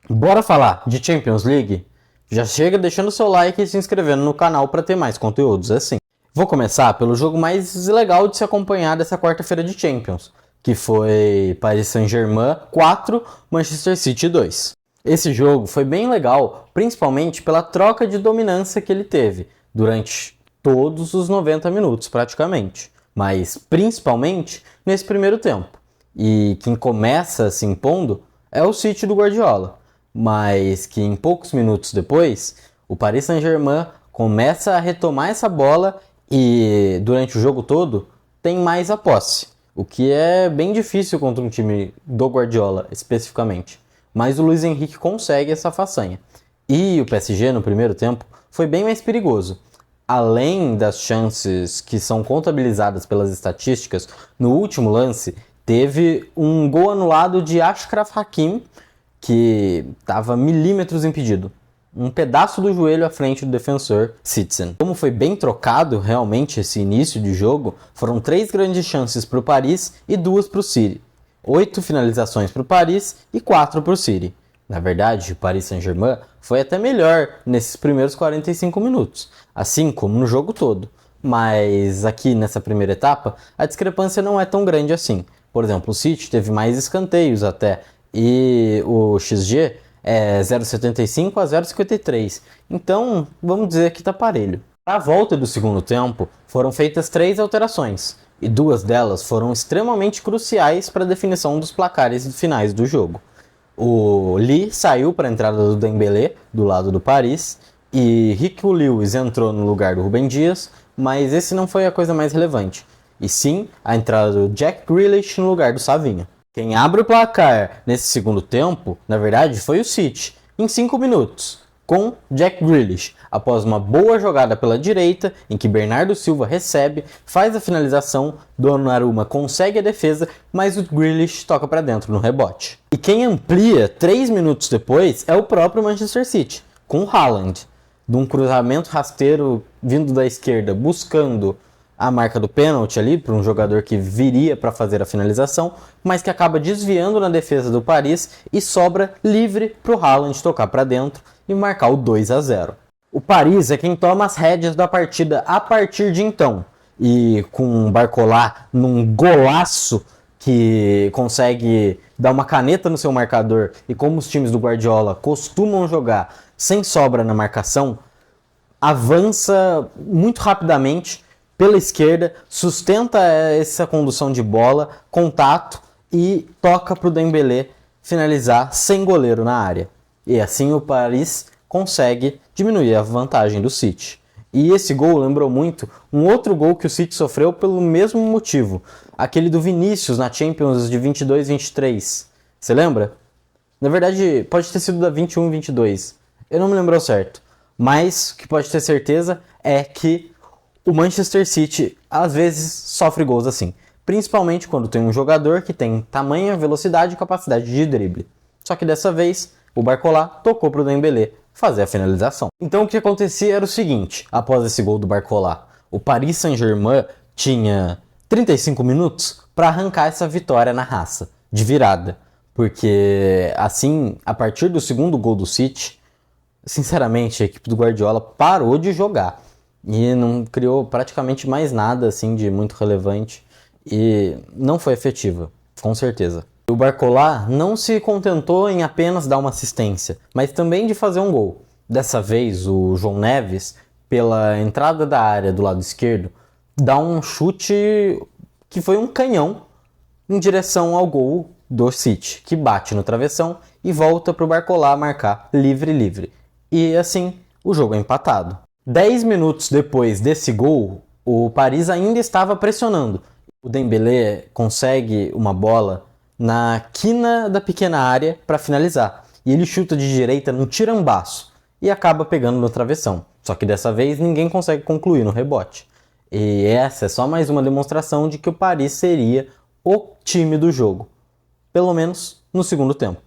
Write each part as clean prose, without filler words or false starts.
Bora falar de Champions League? Já chega deixando seu like e se inscrevendo no canal para ter mais conteúdos assim. Vou começar pelo jogo mais legal de se acompanhar dessa quarta-feira de Champions, que foi Paris Saint-Germain 4, Manchester City 2. Esse jogo foi bem legal, principalmente pela troca de dominância que ele teve durante todos os 90 minutos praticamente, mas principalmente nesse primeiro tempo. E quem começa se impondo é o City do Guardiola, mas que em poucos minutos depois, o Paris Saint-Germain começa a retomar essa bola e durante o jogo todo tem mais a posse, o que é bem difícil contra um time do Guardiola especificamente. Mas o Luiz Henrique consegue essa façanha. E o PSG no primeiro tempo foi bem mais perigoso. Além das chances que são contabilizadas pelas estatísticas, no último lance teve um gol anulado de Achraf Hakimi, que estava milímetros impedido. Um pedaço do joelho à frente do defensor Citizen. Como foi bem trocado realmente esse início de jogo, foram 3 grandes chances para o Paris e 2 para o City. 8 finalizações para o Paris e 4 para o City. Na verdade, o Paris Saint-Germain foi até melhor nesses primeiros 45 minutos, assim como no jogo todo. Mas aqui nessa primeira etapa, a discrepância não é tão grande assim. Por exemplo, o City teve mais escanteios até, e o XG é 0,75 a 0,53. Então, vamos dizer que tá parelho. Para a volta do segundo tempo, foram feitas 3 alterações, e 2 delas foram extremamente cruciais para a definição dos placares finais do jogo. O Lee saiu para a entrada do Dembélé, do lado do Paris, e Rico Lewis entrou no lugar do Rúben Dias, mas esse não foi a coisa mais relevante, e sim a entrada do Jack Grealish no lugar do Savinho. Quem abre o placar nesse segundo tempo, na verdade, foi o City, em 5 minutos, com Jack Grealish, após uma boa jogada pela direita, em que Bernardo Silva recebe, faz a finalização, Donnarumma consegue a defesa, mas o Grealish toca para dentro no rebote. E quem amplia 3 minutos depois é o próprio Manchester City, com o Haaland, de um cruzamento rasteiro vindo da esquerda, buscando a marca do pênalti ali para um jogador que viria para fazer a finalização, mas que acaba desviando na defesa do Paris e sobra livre para o Haaland tocar para dentro e marcar o 2-0. O Paris é quem toma as rédeas da partida a partir de então, e com o Barcola num golaço que consegue dar uma caneta no seu marcador, e como os times do Guardiola costumam jogar sem sobra na marcação, avança muito rapidamente pela esquerda, sustenta essa condução de bola, contato e toca para o Dembélé finalizar sem goleiro na área. E assim o Paris consegue diminuir a vantagem do City. E esse gol lembrou muito um outro gol que o City sofreu pelo mesmo motivo, aquele do Vinícius na Champions de 22-23. Você lembra? Na verdade, pode ter sido da 21-22. Eu não me lembro ao certo. Mas o que pode ter certeza é que o Manchester City às vezes sofre gols assim, principalmente quando tem um jogador que tem tamanha velocidade e capacidade de drible. Só que dessa vez, o Barcola tocou para o Dembélé fazer a finalização. Então o que acontecia era o seguinte, após esse gol do Barcola, o Paris Saint-Germain tinha 35 minutos para arrancar essa vitória na raça, de virada. Porque assim, a partir do segundo gol do City, sinceramente, a equipe do Guardiola parou de jogar. E não criou praticamente mais nada assim de muito relevante e não foi efetiva, com certeza. O Barcola não se contentou em apenas dar uma assistência, mas também de fazer um gol. Dessa vez, o João Neves, pela entrada da área do lado esquerdo, dá um chute que foi um canhão em direção ao gol do City, que bate no travessão e volta para o Barcola marcar livre. E assim, o jogo é empatado. 10 minutos depois desse gol, o Paris ainda estava pressionando. O Dembélé consegue uma bola na quina da pequena área para finalizar. E ele chuta de direita num tirambaço e acaba pegando no travessão. Só que dessa vez ninguém consegue concluir no rebote. E essa é só mais uma demonstração de que o Paris seria o time do jogo. Pelo menos no segundo tempo.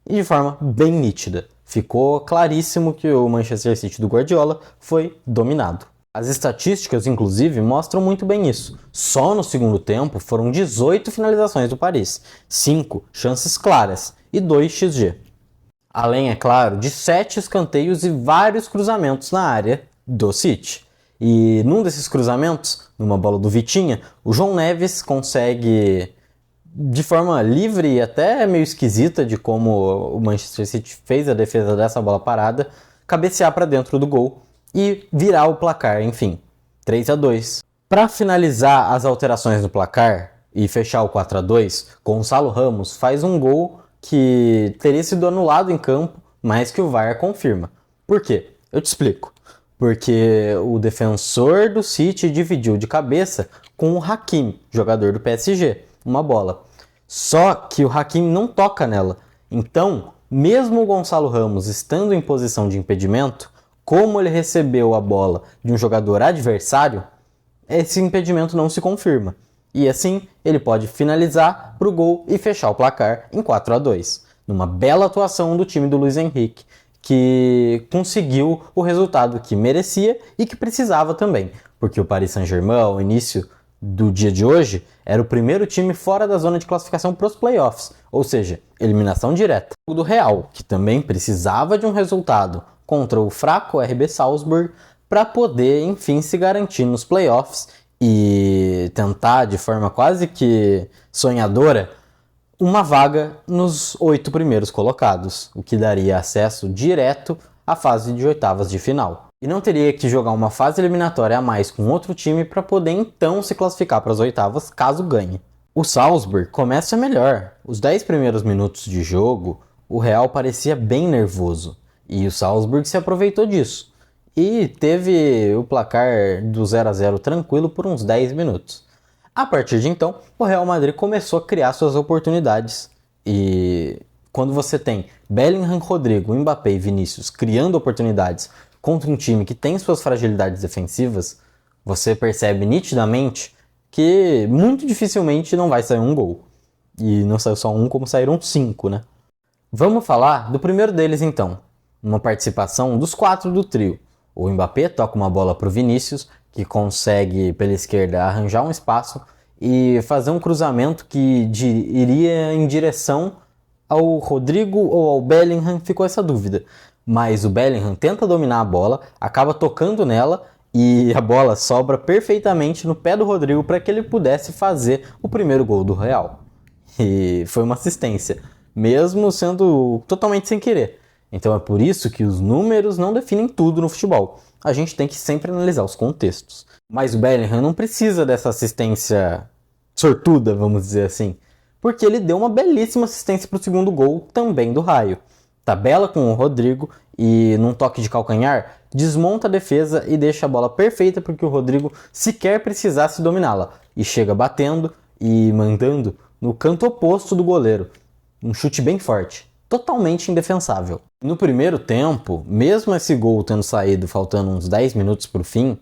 E de forma bem nítida. Ficou claríssimo que o Manchester City do Guardiola foi dominado. As estatísticas, inclusive, mostram muito bem isso. Só no segundo tempo foram 18 finalizações do Paris, 5 chances claras e 2 XG. Além, é claro, de 7 escanteios e vários cruzamentos na área do City. E num desses cruzamentos, numa bola do Vitinha, o João Neves consegue, de forma livre e até meio esquisita de como o Manchester City fez a defesa dessa bola parada, cabecear para dentro do gol e virar o placar, enfim, 3-2. Para finalizar as alterações no placar e fechar o 4-2, Gonçalo Ramos faz um gol que teria sido anulado em campo, mas que o VAR confirma. Por quê? Eu te explico. Porque o defensor do City dividiu de cabeça com o Hakimi, jogador do PSG, uma bola. Só que o Hakimi não toca nela. Então, mesmo o Gonçalo Ramos estando em posição de impedimento, como ele recebeu a bola de um jogador adversário, esse impedimento não se confirma. E assim, ele pode finalizar para o gol e fechar o placar em 4-2. Numa bela atuação do time do Luiz Henrique, que conseguiu o resultado que merecia e que precisava também. Porque o Paris Saint-Germain, ao início do dia de hoje, era o primeiro time fora da zona de classificação para os playoffs, ou seja, eliminação direta. O do Real, que também precisava de um resultado contra o fraco RB Salzburg para poder, enfim, se garantir nos playoffs e tentar, de forma quase que sonhadora, uma vaga nos 8 primeiros colocados, o que daria acesso direto à fase de oitavas de final. E não teria que jogar uma fase eliminatória a mais com outro time para poder então se classificar para as oitavas caso ganhe. O Salzburg começa melhor. Os 10 primeiros minutos de jogo, o Real parecia bem nervoso e o Salzburg se aproveitou disso e teve o placar do 0-0 tranquilo por uns 10 minutos. A partir de então, o Real Madrid começou a criar suas oportunidades. E quando você tem Bellingham, Rodrigo, Mbappé e Vinícius criando oportunidades contra um time que tem suas fragilidades defensivas, você percebe nitidamente que muito dificilmente não vai sair um gol. E não saiu só um, como saíram 5, né? Vamos falar do primeiro deles então. Uma participação dos 4 do trio. O Mbappé toca uma bola para o Vinícius, que consegue pela esquerda arranjar um espaço e fazer um cruzamento que iria em direção ao Rodrigo ou ao Bellingham, ficou essa dúvida. Mas o Bellingham tenta dominar a bola, acaba tocando nela e a bola sobra perfeitamente no pé do Rodrigo para que ele pudesse fazer o primeiro gol do Real. E foi uma assistência, mesmo sendo totalmente sem querer. Então é por isso que os números não definem tudo no futebol. A gente tem que sempre analisar os contextos. Mas o Bellingham não precisa dessa assistência sortuda, vamos dizer assim, porque ele deu uma belíssima assistência para o segundo gol, também do Raio. Tabela com o Rodrigo e, num toque de calcanhar, desmonta a defesa e deixa a bola perfeita para que o Rodrigo sequer precisasse dominá-la. E chega batendo e mandando no canto oposto do goleiro. Um chute bem forte, totalmente indefensável. No primeiro tempo, mesmo esse gol tendo saído faltando uns 10 minutos para o fim,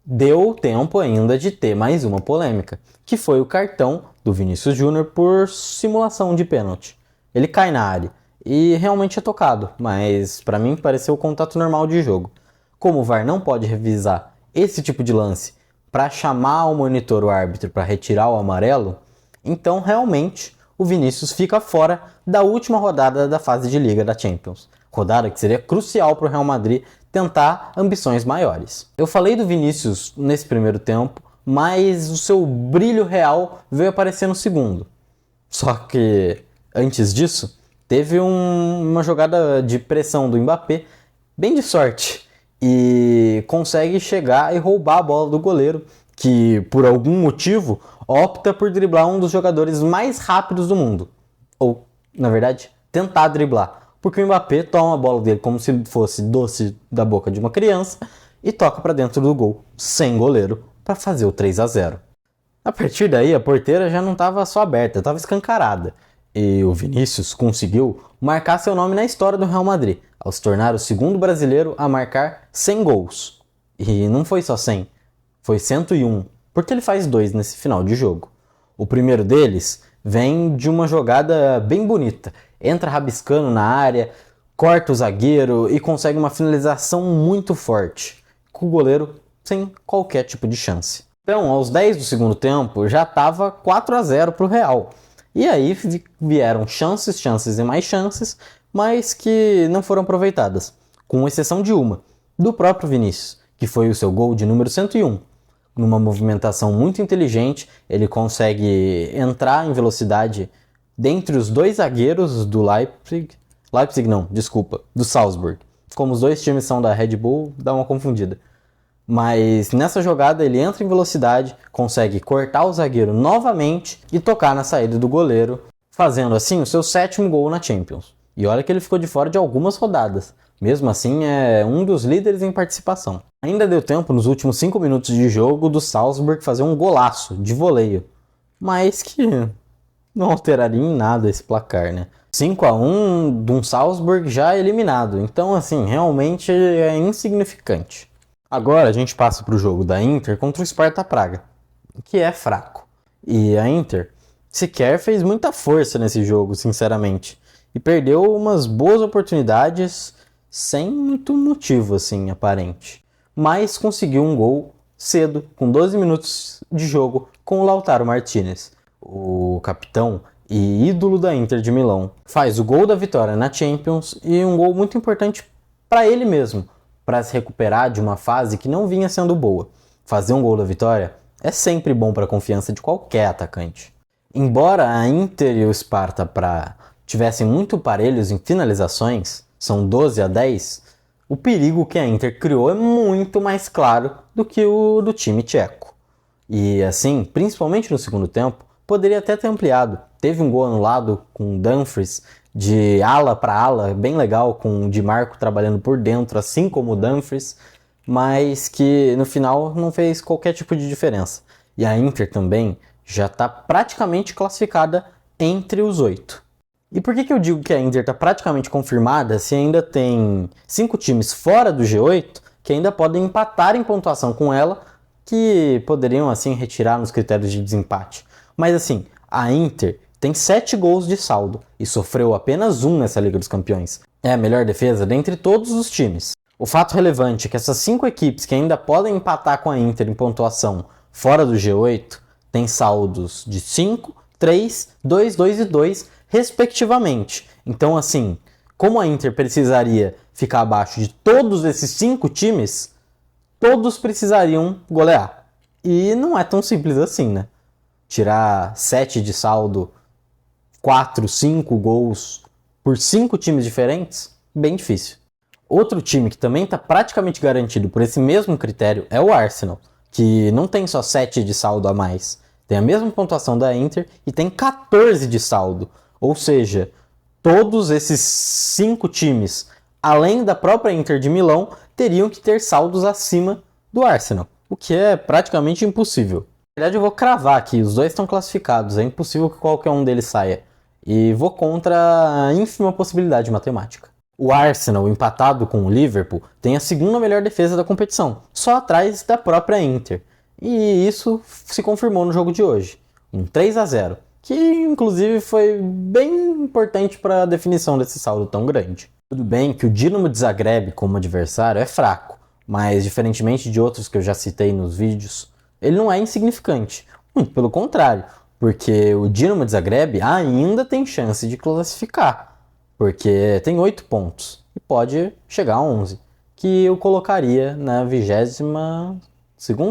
deu tempo ainda de ter mais uma polêmica, que foi o cartão do Vinícius Júnior por simulação de pênalti. Ele cai na área e realmente é tocado, mas para mim pareceu o contato normal de jogo. Como o VAR não pode revisar esse tipo de lance para chamar ao monitor o árbitro para retirar o amarelo, então realmente o Vinícius fica fora da última rodada da fase de Liga da Champions. Rodada que seria crucial para o Real Madrid tentar ambições maiores. Eu falei do Vinícius nesse primeiro tempo, mas o seu brilho real veio aparecer no segundo. Só que, antes disso, teve uma jogada de pressão do Mbappé, bem de sorte, e consegue chegar e roubar a bola do goleiro, que por algum motivo opta por driblar um dos jogadores mais rápidos do mundo. Ou, na verdade, tentar driblar. Porque o Mbappé toma a bola dele como se fosse doce da boca de uma criança e toca para dentro do gol, sem goleiro, para fazer o 3-0. A partir daí, a porteira já não estava só aberta, estava escancarada. E o Vinícius conseguiu marcar seu nome na história do Real Madrid, ao se tornar o segundo brasileiro a marcar 100 gols. E não foi só 100, foi 101, porque ele faz 2 nesse final de jogo. O primeiro deles vem de uma jogada bem bonita. Entra rabiscando na área, corta o zagueiro e consegue uma finalização muito forte, com o goleiro sem qualquer tipo de chance. Então, aos 10 do segundo tempo, já estava 4-0 para o Real. E aí vieram chances e mais chances, mas que não foram aproveitadas, com exceção de uma, do próprio Vinícius, que foi o seu gol de número 101. Numa movimentação muito inteligente, ele consegue entrar em velocidade dentre os dois zagueiros do do Salzburg. Como os dois times são da Red Bull, dá uma confundida. Mas nessa jogada ele entra em velocidade, consegue cortar o zagueiro novamente e tocar na saída do goleiro, fazendo assim o seu 7º gol na Champions. E olha que ele ficou de fora de algumas rodadas. Mesmo assim, é um dos líderes em participação. Ainda deu tempo nos últimos 5 minutos de jogo do Salzburg fazer um golaço de voleio, mas que não alteraria em nada esse placar, né? 5-1 de um Salzburg já eliminado, então assim, realmente é insignificante. Agora a gente passa para o jogo da Inter contra o Sparta Praga, que é fraco. E a Inter sequer fez muita força nesse jogo, sinceramente, e perdeu umas boas oportunidades sem muito motivo, assim, aparente. Mas conseguiu um gol cedo, com 12 minutos de jogo, com o Lautaro Martinez, o capitão e ídolo da Inter de Milão. Faz o gol da vitória na Champions e um gol muito importante para ele mesmo, para se recuperar de uma fase que não vinha sendo boa. Fazer um gol da vitória é sempre bom para a confiança de qualquer atacante. Embora a Inter e o Sparta Praga tivessem muito parelhos em finalizações, são 12-10, o perigo que a Inter criou é muito mais claro do que o do time tcheco. E assim, principalmente no segundo tempo, poderia até ter ampliado. Teve um gol anulado com o Dumfries de ala para ala, bem legal, com o Di Marco trabalhando por dentro, assim como o Dumfries, mas que no final não fez qualquer tipo de diferença. E a Inter também já está praticamente classificada entre os 8. E por que eu digo que a Inter está praticamente confirmada se ainda tem 5 times fora do G8 que ainda podem empatar em pontuação com ela, que poderiam assim retirar nos critérios de desempate? Mas assim, a Inter tem 7 gols de saldo e sofreu apenas 1 nessa Liga dos Campeões. É a melhor defesa dentre todos os times. O fato relevante é que essas 5 equipes que ainda podem empatar com a Inter em pontuação fora do G8 têm saldos de 5, 3, 2, 2 e 2, respectivamente. Então, assim, como a Inter precisaria ficar abaixo de todos esses 5 times, todos precisariam golear. E não é tão simples assim, né? Tirar 7 de saldo, 4, 5 gols por 5 times diferentes, bem difícil. Outro time que também está praticamente garantido por esse mesmo critério é o Arsenal, que não tem só 7 de saldo a mais, tem a mesma pontuação da Inter e tem 14 de saldo. Ou seja, todos esses 5 times, além da própria Inter de Milão, teriam que ter saldos acima do Arsenal, o que é praticamente impossível. Na verdade, eu vou cravar aqui, os dois estão classificados, é impossível que qualquer um deles saia. E vou contra a ínfima possibilidade matemática. O Arsenal, empatado com o Liverpool, tem a segunda melhor defesa da competição, só atrás da própria Inter. E isso se confirmou no jogo de hoje, um 3-0. Que inclusive foi bem importante para a definição desse saldo tão grande. Tudo bem que o Dinamo de Zagreb como adversário é fraco, mas diferentemente de outros que eu já citei nos vídeos, ele não é insignificante. Muito pelo contrário, porque o Dinamo de Zagreb ainda tem chance de classificar, porque tem 8 pontos e pode chegar a 11, que eu colocaria na 22ª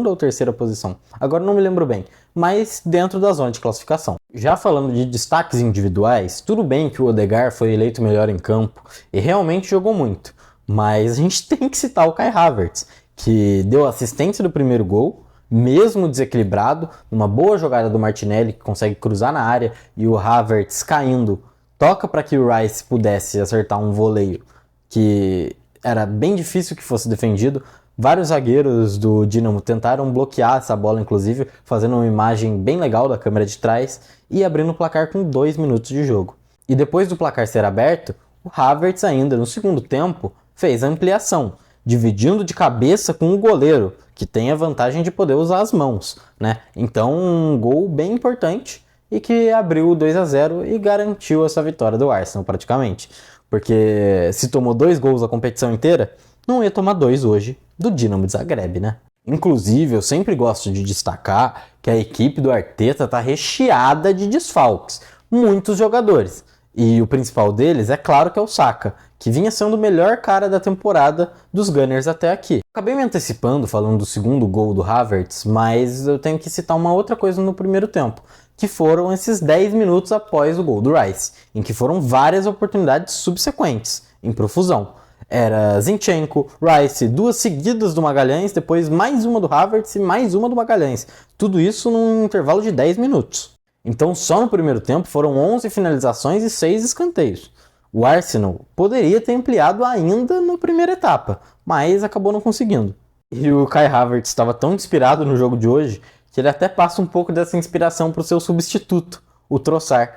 ou 3ª posição. Agora não me lembro bem, mas dentro da zona de classificação. Já falando de destaques individuais, tudo bem que o Odegaard foi eleito melhor em campo e realmente jogou muito, mas a gente tem que citar o Kai Havertz, que deu assistência do primeiro gol, mesmo desequilibrado, uma boa jogada do Martinelli, que consegue cruzar na área, e o Havertz caindo, toca para que o Rice pudesse acertar um voleio que era bem difícil que fosse defendido. Vários zagueiros do Dinamo tentaram bloquear essa bola, inclusive, fazendo uma imagem bem legal da câmera de trás e abrindo o placar com 2 minutos de jogo. E depois do placar ser aberto, o Havertz ainda no segundo tempo fez a ampliação, dividindo de cabeça com o goleiro, que tem a vantagem de poder usar as mãos, né? Então um gol bem importante e que abriu o 2-0 e garantiu essa vitória do Arsenal praticamente. Porque se tomou 2 gols a competição inteira, não ia tomar 2 hoje do Dinamo de Zagreb, né? Inclusive, eu sempre gosto de destacar que a equipe do Arteta está recheada de desfalques. Muitos jogadores. E o principal deles, é claro que é o Saka, que vinha sendo o melhor cara da temporada dos Gunners até aqui. Acabei me antecipando falando do segundo gol do Havertz, mas eu tenho que citar uma outra coisa no primeiro tempo, que foram esses 10 minutos após o gol do Rice, em que foram várias oportunidades subsequentes, em profusão. Era Zinchenko, Rice, 2 seguidas do Magalhães, depois mais uma do Havertz e mais uma do Magalhães. Tudo isso num intervalo de 10 minutos. Então só no primeiro tempo foram 11 finalizações e 6 escanteios. O Arsenal poderia ter ampliado ainda na primeira etapa, mas acabou não conseguindo. E o Kai Havertz estava tão inspirado no jogo de hoje que ele até passa um pouco dessa inspiração para o seu substituto, o Trossard,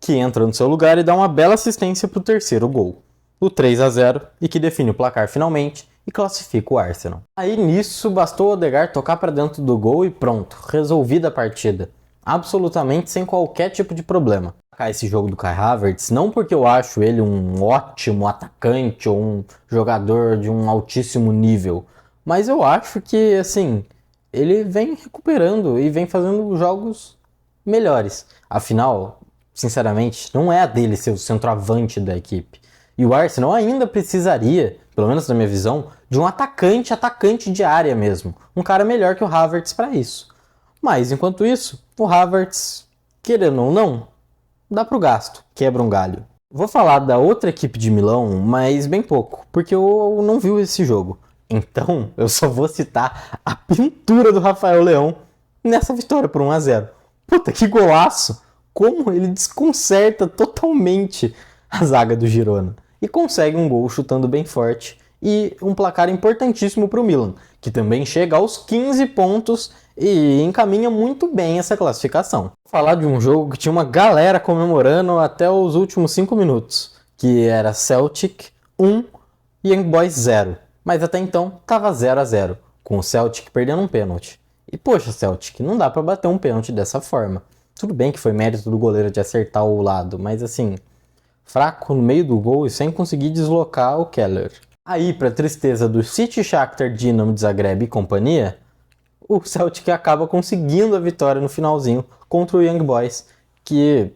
que entra no seu lugar e dá uma bela assistência para o terceiro gol, o 3-0, e que define o placar finalmente e classifica o Arsenal. Aí nisso bastou o Odegaard tocar para dentro do gol e pronto, resolvida a partida. Absolutamente sem qualquer tipo de problema. Esse jogo do Kai Havertz, não porque eu acho ele um ótimo atacante ou um jogador de um altíssimo nível, mas eu acho que, assim, ele vem recuperando e vem fazendo jogos melhores. Afinal, sinceramente, não é a dele ser o centroavante da equipe. E o Arsenal ainda precisaria, pelo menos na minha visão, de um atacante de área mesmo. Um cara melhor que o Havertz para isso. Mas, enquanto isso, o Havertz, querendo ou não, dá pro gasto, quebra um galho. Vou falar da outra equipe de Milão, mas bem pouco, porque eu não vi esse jogo. Então, eu só vou citar a pintura do Rafael Leão nessa vitória por 1-0. Puta, que golaço! Como ele desconcerta totalmente a zaga do Girona. E consegue um gol chutando bem forte e um placar importantíssimo para o Milan, que também chega aos 15 pontos e encaminha muito bem essa classificação. Vou falar de um jogo que tinha uma galera comemorando até os últimos 5 minutos, que era Celtic 1 e Young Boys 0. Mas até então tava 0-0, com o Celtic perdendo um pênalti. E poxa, Celtic, não dá para bater um pênalti dessa forma. Tudo bem que foi mérito do goleiro de acertar o lado, mas assim, fraco no meio do gol e sem conseguir deslocar o Keller. Aí, pra tristeza do City, Shakhtar, Dinamo de Zagreb e companhia, o Celtic acaba conseguindo a vitória no finalzinho contra o Young Boys, que,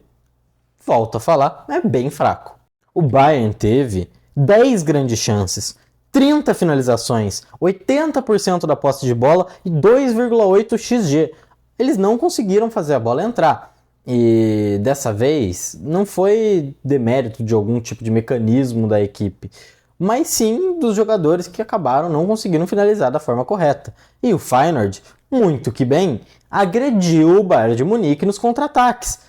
volto a falar, é bem fraco. O Bayern teve 10 grandes chances, 30 finalizações, 80% da posse de bola e 2,8 XG. Eles não conseguiram fazer a bola entrar. E dessa vez não foi demérito de algum tipo de mecanismo da equipe, mas sim dos jogadores que acabaram não conseguindo finalizar da forma correta. E o Feyenoord, muito que bem, agrediu o Bayern de Munique nos contra-ataques.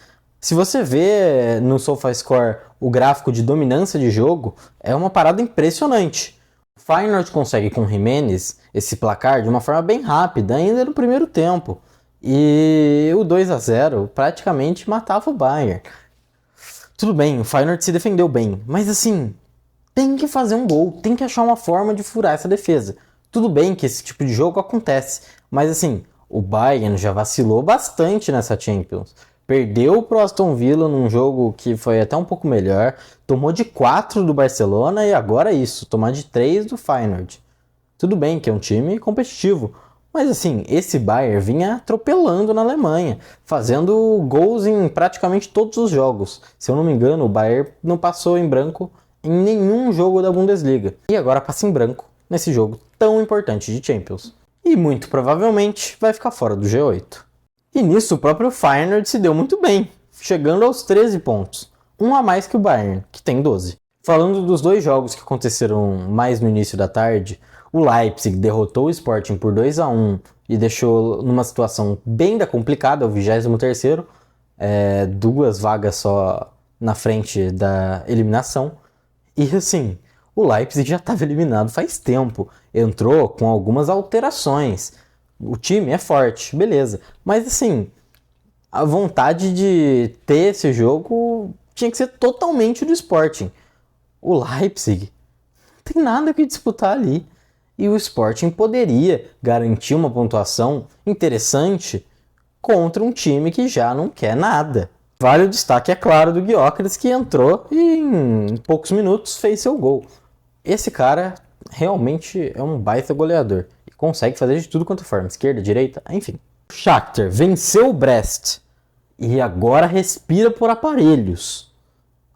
Se você vê no SofaScore o gráfico de dominância de jogo, é uma parada impressionante. O Feyenoord consegue com o Jimenez esse placar de uma forma bem rápida, ainda no primeiro tempo. E o 2-0 praticamente matava o Bayern. Tudo bem, o Feyenoord se defendeu bem, mas assim, tem que fazer um gol, tem que achar uma forma de furar essa defesa. Tudo bem que esse tipo de jogo acontece, mas assim, o Bayern já vacilou bastante nessa Champions. Perdeu pro Aston Villa num jogo que foi até um pouco melhor, tomou de 4 do Barcelona e agora isso, tomar de 3 do Feyenoord. Tudo bem que é um time competitivo, mas assim, esse Bayern vinha atropelando na Alemanha, fazendo gols em praticamente todos os jogos. Se eu não me engano, o Bayern não passou em branco em nenhum jogo da Bundesliga. E agora passa em branco nesse jogo tão importante de Champions. E muito provavelmente vai ficar fora do G8. E nisso o próprio Feyenoord se deu muito bem, chegando aos 13 pontos. Um a mais que o Bayern, que tem 12. Falando dos dois jogos que aconteceram mais no início da tarde, o Leipzig derrotou o Sporting por 2-1 e deixou numa situação bem complicada, o 23º, 2 vagas só na frente da eliminação. E assim, o Leipzig já estava eliminado faz tempo, entrou com algumas alterações. O time é forte, beleza, mas assim, a vontade de ter esse jogo tinha que ser totalmente do Sporting. O Leipzig não tem nada que disputar ali. E o Sporting poderia garantir uma pontuação interessante contra um time que já não quer nada. Vale o destaque, é claro, do Gyökeres, que entrou e em poucos minutos fez seu gol. Esse cara realmente é um baita goleador e consegue fazer de tudo quanto forma, esquerda, direita, enfim. O Shakhtar venceu o Brest e agora respira por aparelhos.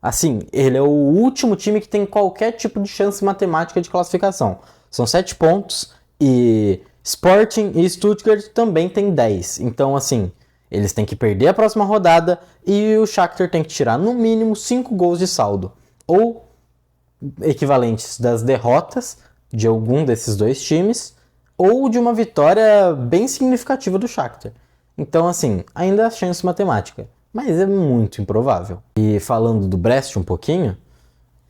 Assim, ele é o último time que tem qualquer tipo de chance matemática de classificação. São 7 pontos e Sporting e Stuttgart também tem 10. Então, assim, eles têm que perder a próxima rodada e o Shakhtar tem que tirar no mínimo 5 gols de saldo. Ou equivalentes das derrotas de algum desses dois times ou de uma vitória bem significativa do Shakhtar. Então, assim, ainda há chance matemática, mas é muito improvável. E falando do Brest um pouquinho,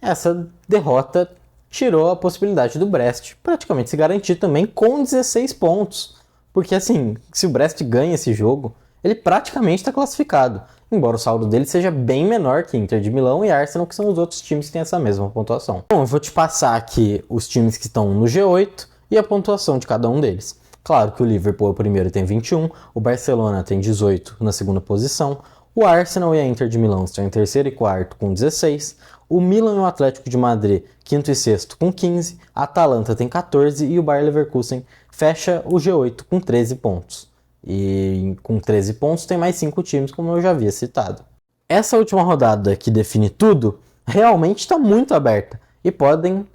essa derrota tirou a possibilidade do Brest praticamente se garantir também com 16 pontos. Porque, assim, se o Brest ganha esse jogo, ele praticamente está classificado. Embora o saldo dele seja bem menor que Inter de Milão e Arsenal, que são os outros times que têm essa mesma pontuação. Bom, eu vou te passar aqui os times que estão no G8 e a pontuação de cada um deles. Claro que o Liverpool é o primeiro e tem 21, o Barcelona tem 18 na segunda posição, o Arsenal e a Inter de Milão estão em terceiro e quarto com 16, o Milan e o Atlético de Madrid quinto e sexto com 15, a Atalanta tem 14 e o Bayer Leverkusen fecha o G8 com 13 pontos. E com 13 pontos tem mais 5 times, como eu já havia citado. Essa última rodada que define tudo realmente está muito aberta e podem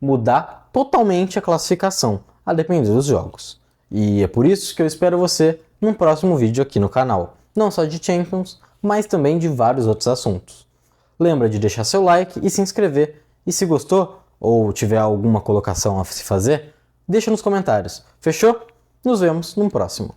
mudar totalmente a classificação, a depender dos jogos. E é por isso que eu espero você num próximo vídeo aqui no canal, não só de Champions, mas também de vários outros assuntos. Lembra de deixar seu like e se inscrever, e se gostou ou tiver alguma colocação a se fazer, deixa nos comentários. Fechou? Nos vemos no próximo.